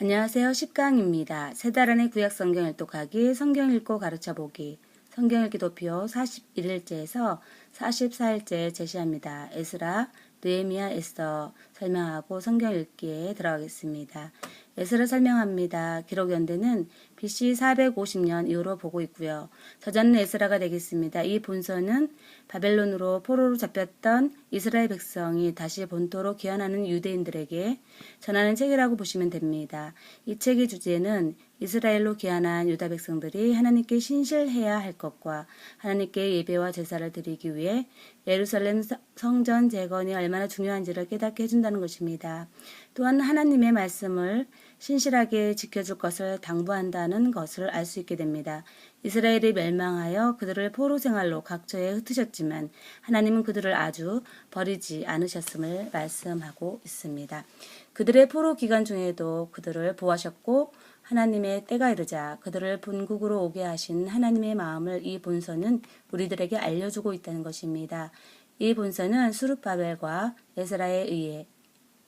안녕하세요. 10강입니다. 세 달 안에 구약 성경 일독하기, 성경 읽고 가르쳐 보기, 성경 읽기 도표 41일째에서 44일째 제시합니다. 에스라, 느헤미야, 에스더 설명하고 성경 읽기에 들어가겠습니다. 에스라 설명합니다. 기록 연대는 BC 450년 이후로 보고 있고요. 저자는 에스라가 되겠습니다. 이 본서는 바벨론으로 포로로 잡혔던 이스라엘 백성이 다시 본토로 귀환하는 유대인들에게 전하는 책이라고 보시면 됩니다. 이 책의 주제는 이스라엘로 귀환한 유다 백성들이 하나님께 신실해야 할 것과 하나님께 예배와 제사를 드리기 위해 예루살렘 성전 재건이 얼마나 중요한지를 깨닫게 해준다는 것입니다. 또한 하나님의 말씀을 신실하게 지켜줄 것을 당부한다는 것을 알 수 있게 됩니다. 이스라엘이 멸망하여 그들을 포로 생활로 각처에 흩으셨지만 하나님은 그들을 아주 버리지 않으셨음을 말씀하고 있습니다. 그들의 포로 기간 중에도 그들을 보호하셨고 하나님의 때가 이르자 그들을 본국으로 오게 하신 하나님의 마음을 이 본서는 우리들에게 알려주고 있다는 것입니다. 이 본서는 수룹바벨과 에스라에 의해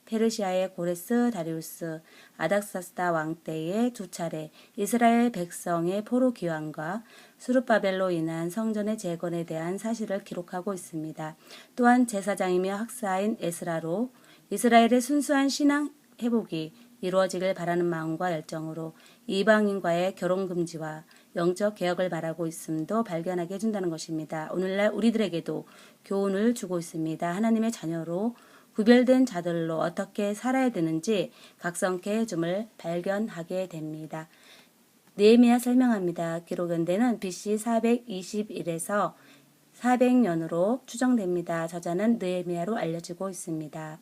페르시아의 고레스 다리우스 아닥사스다 왕 때에 두 차례 이스라엘 백성의 포로 귀환과 수룹바벨로 인한 성전의 재건에 대한 사실을 기록하고 있습니다. 또한 제사장이며 학사인 에스라로 이스라엘의 순수한 신앙 회복이 이루어지길 바라는 마음과 열정으로 이방인과의 결혼 금지와 영적 개혁을 말하고 있음도 발견하게 해준다는 것입니다. 오늘날 우리들에게도 교훈을 주고 있습니다. 하나님의 자녀로 구별된 자들로 어떻게 살아야 되는지 각성케 해줌을 발견하게 됩니다. 느헤미야 설명합니다. 기록 연대는 BC 421에서 400년으로 추정됩니다. 저자는 느헤미야로 알려지고 있습니다.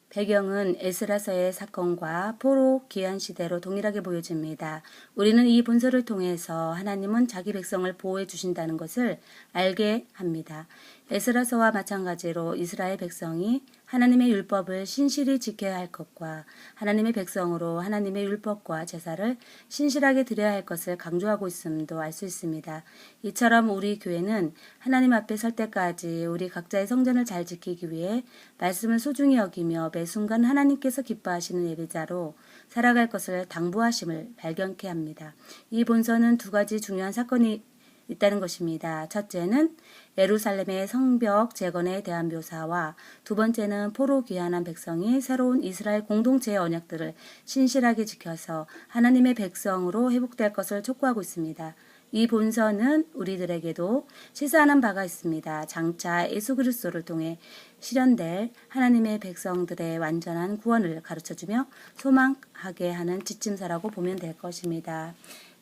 배경은 에스라서의 사건과 포로 귀환 시대로 동일하게 보여집니다. 우리는 이 본서를 통해서 하나님은 자기 백성을 보호해 주신다는 것을 알게 합니다. 에스라서와 마찬가지로 이스라엘 백성이 하나님의 율법을 신실히 지켜야 할 것과 하나님의 백성으로 하나님의 율법과 제사를 신실하게 드려야 할 것을 강조하고 있음도 알 수 있습니다. 이처럼 우리 교회는 하나님 앞에 설 때까지 우리 각자의 성전을 잘 지키기 위해 말씀을 소중히 여기며 매 순간 하나님께서 기뻐하시는 예배자로 살아갈 것을 당부하심을 발견케 합니다. 이 본서는 두 가지 중요한 사건이 있다는 것입니다. 첫째는 예루살렘의 성벽 재건에 대한 묘사와 두 번째는 포로 귀환한 백성이 새로운 이스라엘 공동체의 언약들을 신실하게 지켜서 하나님의 백성으로 회복될 것을 촉구하고 있습니다. 이 본서는 우리들에게도 시사하는 바가 있습니다. 장차 예수 그리스도를 통해 실현될 하나님의 백성들의 완전한 구원을 가르쳐주며 소망하게 하는 지침서라고 보면 될 것입니다.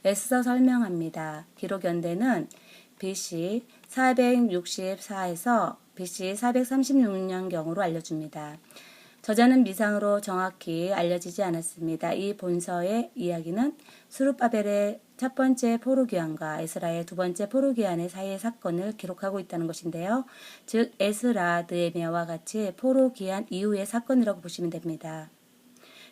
애써 설명합니다. 기록 연대는 BC 464에서 BC 436년경으로 알려줍니다. 저자는 미상으로 정확히 알려지지 않았습니다. 이 본서의 이야기는 수룹바벨의 첫 번째 포로 귀환과 에스라의 두 번째 포로 귀환의 사이의 사건을 기록하고 있다는 것인데요. 즉 에스라, 느헤미야와 같이 포로 귀환 이후의 사건이라고 보시면 됩니다.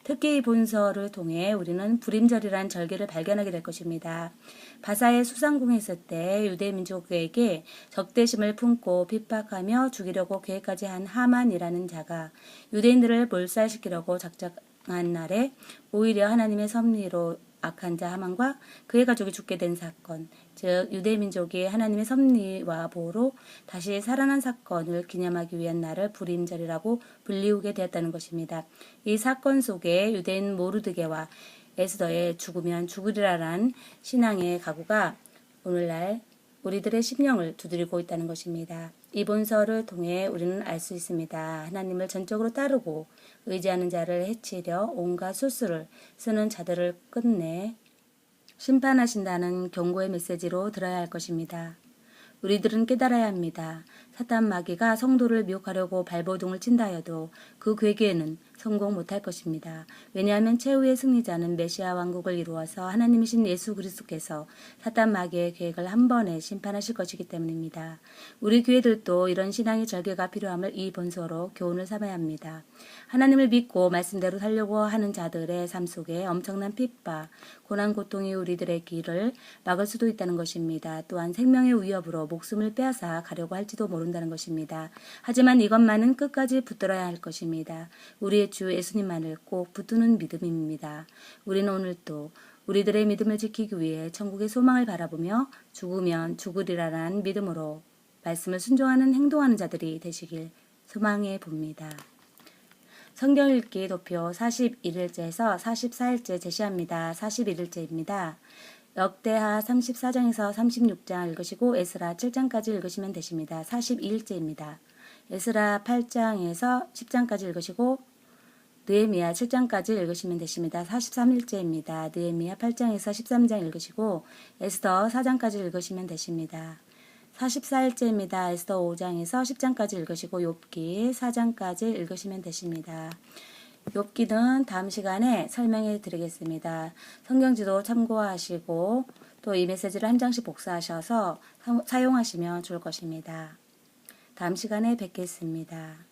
특히 이 본서를 통해 우리는 불임절이라는 절기를 발견하게 될 것입니다. 바사의 수상궁에 있을 때 유대 민족에게 적대심을 품고 핍박하며 죽이려고 계획까지 한 하만이라는 자가 유대인들을 몰살시키려고 작정한 날에 오히려 하나님의 섭리로 악한 자 하만과 그의 가족이 죽게 된 사건, 즉 유대 민족이 하나님의 섭리와 보호로 다시 살아난 사건을 기념하기 위한 날을 불임절이라고 불리우게 되었다는 것입니다. 이 사건 속에 유대인 모르드게와 에스더의 죽으면 죽으리라란 신앙의 각오가 오늘날 우리들의 심령을 두드리고 있다는 것입니다. 이 본서를 통해 우리는 알 수 있습니다. 하나님을 전적으로 따르고 의지하는 자를 해치려 온갖 수수를 쓰는 자들을 끝내 심판하신다는 경고의 메시지로 들어야 할 것입니다. 우리들은 깨달아야 합니다. 사탄 마귀가 성도를 미혹하려고 발버둥을 친다 해도 그 괴계에는 성공 못할 것입니다. 왜냐하면 최후의 승리자는 메시아 왕국을 이루어서 하나님이신 예수 그리스도께서 사탄 마귀의 계획을 한 번에 심판하실 것이기 때문입니다. 우리 교회들도 이런 신앙의 절개가 필요함을 이 본서로 교훈을 삼아야 합니다. 하나님을 믿고 말씀대로 살려고 하는 자들의 삶 속에 엄청난 핍박, 고난, 고통이 우리들의 길을 막을 수도 있다는 것입니다. 또한 생명의 위협으로 목숨을 빼앗아 가려고 할지도 모릅니다. 모른다는 것입니다. 하지만 이것만은 끝까지 붙들어야 할 것입니다. 우리의 주 예수님만을 꼭 붙드는 믿음입니다. 우리는 오늘도 우리들의 믿음을 지키기 위해 천국의 소망을 바라보며 죽으면 죽으리라는 믿음으로 말씀을 순종하는 행동하는 자들이 되시길 소망해 봅니다. 성경 읽기 도표 41일째에서 44일째 제시합니다. 41일째입니다. 역대하 34장에서 36장 읽으시고 에스라 7장까지 읽으시면 되십니다. 42일째입니다. 에스라 8장에서 10장까지 읽으시고 느헤미야 7장까지 읽으시면 되십니다. 43일째입니다. 느헤미야 8장에서 13장 읽으시고 에스더 4장까지 읽으시면 되십니다. 44일째입니다. 에스더 5장에서 10장까지 읽으시고 욥기 4장까지 읽으시면 되십니다. 욥기는 다음 시간에 설명해 드리겠습니다. 성경지도 참고하시고 또 이 메시지를 한 장씩 복사하셔서 사용하시면 좋을 것입니다. 다음 시간에 뵙겠습니다.